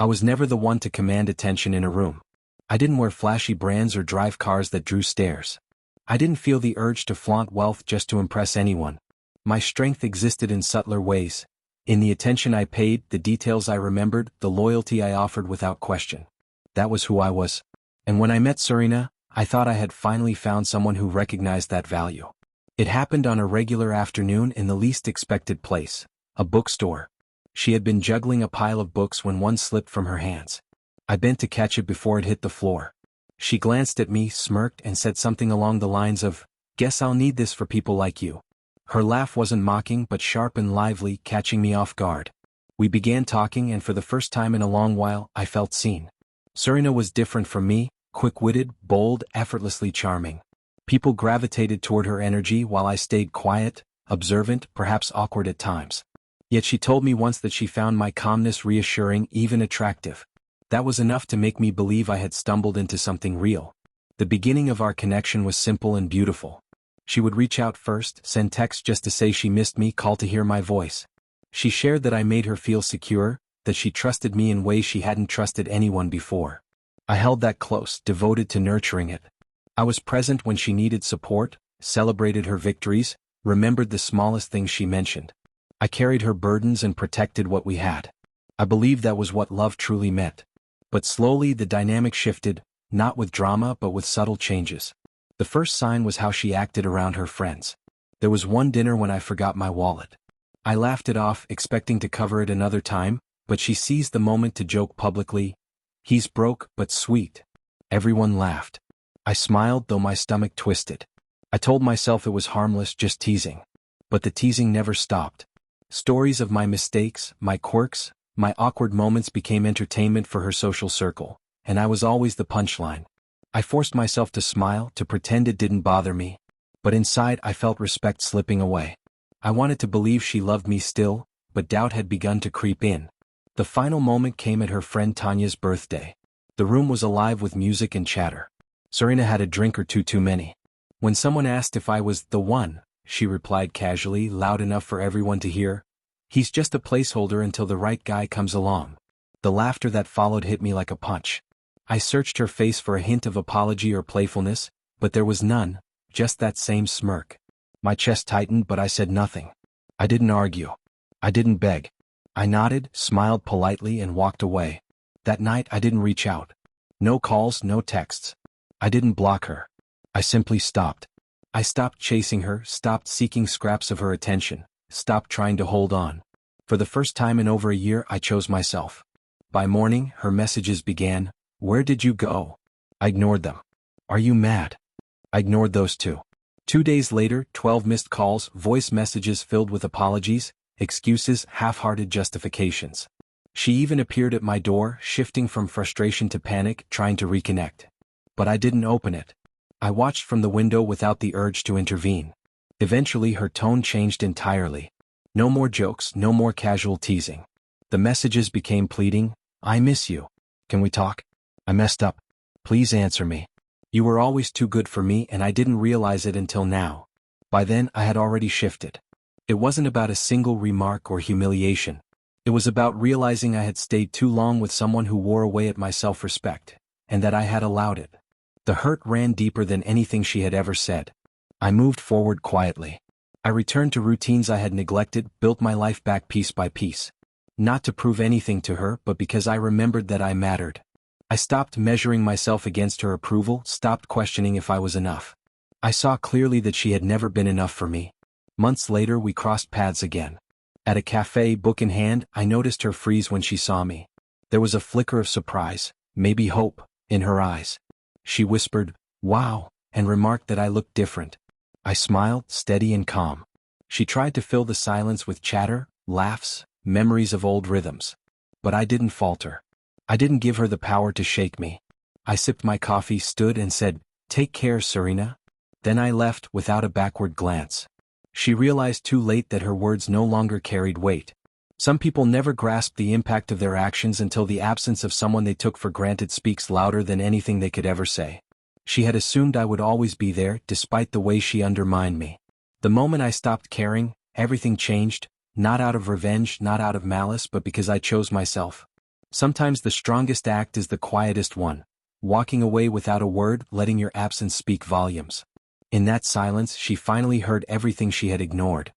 I was never the one to command attention in a room. I didn't wear flashy brands or drive cars that drew stares. I didn't feel the urge to flaunt wealth just to impress anyone. My strength existed in subtler ways. In the attention I paid, the details I remembered, the loyalty I offered without question. That was who I was. And when I met Serena, I thought I had finally found someone who recognized that value. It happened on a regular afternoon in the least expected place, a bookstore. She had been juggling a pile of books when one slipped from her hands. I bent to catch it before it hit the floor. She glanced at me, smirked, and said something along the lines of, "Guess I'll need this for people like you." Her laugh wasn't mocking but sharp and lively, catching me off guard. We began talking, and for the first time in a long while, I felt seen. Serena was different from me, quick-witted, bold, effortlessly charming. People gravitated toward her energy while I stayed quiet, observant, perhaps awkward at times. Yet she told me once that she found my calmness reassuring, even attractive. That was enough to make me believe I had stumbled into something real. The beginning of our connection was simple and beautiful. She would reach out first, send texts just to say she missed me, call to hear my voice. She shared that I made her feel secure, that she trusted me in ways she hadn't trusted anyone before. I held that close, devoted to nurturing it. I was present when she needed support, celebrated her victories, remembered the smallest things she mentioned. I carried her burdens and protected what we had. I believed that was what love truly meant. But slowly the dynamic shifted, not with drama but with subtle changes. The first sign was how she acted around her friends. There was one dinner when I forgot my wallet. I laughed it off, expecting to cover it another time, but she seized the moment to joke publicly, "He's broke but sweet." Everyone laughed. I smiled, though my stomach twisted. I told myself it was harmless, just teasing. But the teasing never stopped. Stories of my mistakes, my quirks, my awkward moments became entertainment for her social circle, and I was always the punchline. I forced myself to smile, to pretend it didn't bother me. But inside I felt respect slipping away. I wanted to believe she loved me still, but doubt had begun to creep in. The final moment came at her friend Tanya's birthday. The room was alive with music and chatter. Serena had a drink or two too many. When someone asked if I was the one, she replied casually, loud enough for everyone to hear, "He's just a placeholder until the right guy comes along." The laughter that followed hit me like a punch. I searched her face for a hint of apology or playfulness, but there was none, just that same smirk. My chest tightened, but I said nothing. I didn't argue. I didn't beg. I nodded, smiled politely, and walked away. That night I didn't reach out. No calls, no texts. I didn't block her. I simply stopped. I stopped chasing her, stopped seeking scraps of her attention, stopped trying to hold on. For the first time in over a year, I chose myself. By morning, her messages began, "Where did you go?" I ignored them. "Are you mad?" I ignored those too. 2 days later, 12 missed calls, voice messages filled with apologies, excuses, half-hearted justifications. She even appeared at my door, shifting from frustration to panic, trying to reconnect. But I didn't open it. I watched from the window without the urge to intervene. Eventually her tone changed entirely. No more jokes, no more casual teasing. The messages became pleading, "I miss you. Can we talk? I messed up. Please answer me. You were always too good for me, and I didn't realize it until now." By then I had already shifted. It wasn't about a single remark or humiliation. It was about realizing I had stayed too long with someone who wore away at my self-respect, and that I had allowed it. The hurt ran deeper than anything she had ever said. I moved forward quietly. I returned to routines I had neglected, built my life back piece by piece. Not to prove anything to her, but because I remembered that I mattered. I stopped measuring myself against her approval, stopped questioning if I was enough. I saw clearly that she had never been enough for me. Months later we crossed paths again. At a cafe, book in hand, I noticed her freeze when she saw me. There was a flicker of surprise, maybe hope, in her eyes. She whispered, "Wow," and remarked that I looked different. I smiled, steady and calm. She tried to fill the silence with chatter, laughs, memories of old rhythms. But I didn't falter. I didn't give her the power to shake me. I sipped my coffee, stood and said, "Take care, Serena." Then I left without a backward glance. She realized too late that her words no longer carried weight. Some people never grasp the impact of their actions until the absence of someone they took for granted speaks louder than anything they could ever say. She had assumed I would always be there, despite the way she undermined me. The moment I stopped caring, everything changed, not out of revenge, not out of malice, but because I chose myself. Sometimes the strongest act is the quietest one. Walking away without a word, letting your absence speak volumes. In that silence she finally heard everything she had ignored.